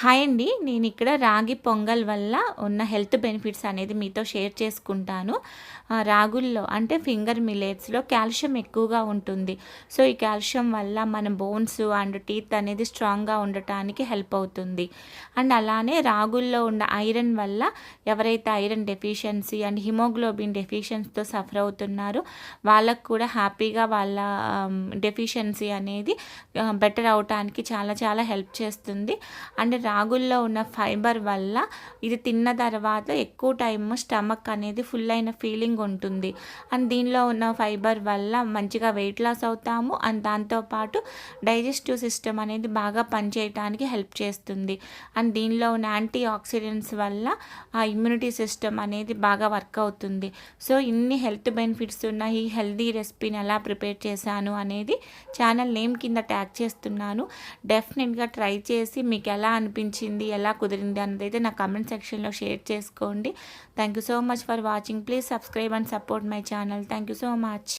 Hi అండి. నేనిక్కడ రాగి పొంగల్ వల్ల ఉన్న హెల్త్ బెనిఫిట్స్ అనేది మీతో షేర్ చేసుకుంటాను. రాగుల్లో అంటే ఫింగర్ మిల్లెట్స్‌లో కాల్షియం ఎక్కువగా ఉంటుంది. సో, ఈ కాల్షియం వల్ల మన బోన్స్ అండ్ టీత్ అనేది స్ట్రాంగ్‌గా ఉండటానికి హెల్ప్ అవుతుంది. అండ్ అలానే రాగుల్లో ఉన్న ఐరన్ వల్ల ఎవరైతే ఐరన్ డెఫిషియన్సీ అండ్ హిమోగ్లోబిన్ డెఫిషియన్సీతో సఫర్ అవుతున్నారో వాళ్ళకి కూడా హ్యాపీగా వాళ్ళ డెఫిషియన్సీ అనేది బెటర్ అవ్వటానికి చాలా చాలా హెల్ప్ చేస్తుంది. అండ్ రాగుల్లో ఉన్న ఫైబర్ వల్ల ఇది తిన్న తర్వాత ఎక్కువ టైమ్ స్టమక్ అనేది ఫుల్ అయిన ఫీలింగ్ ఉంటుంది. అండ్ దీనిలో ఉన్న ఫైబర్ వల్ల మంచిగా వెయిట్ లాస్ అవుతాము. అండ్ దాంతోపాటు డైజెస్టివ్ సిస్టమ్ అనేది బాగా పనిచేయటానికి హెల్ప్ చేస్తుంది. అండ్ దీనిలో ఉన్న యాంటీ ఆక్సిడెంట్స్ వల్ల ఆ ఇమ్యూనిటీ సిస్టమ్ అనేది బాగా వర్క్ అవుతుంది. సో ఇన్ని హెల్త్ బెనిఫిట్స్ ఉన్న ఈ హెల్దీ రెసిపీని ఎలా ప్రిపేర్ చేశాను అనేది ఛానల్ నేమ్ కింద ట్యాగ్ చేస్తున్నాను. డెఫినెట్గా ట్రై చేసి మీకు ఎలా అనిపించింది, ఎలా కుదిరింది అన్నదైతే నా కామెంట్ సెక్షన్లో షేర్ చేసుకోండి. Thank you so much for watching. Please subscribe and support my channel. Thank you so much.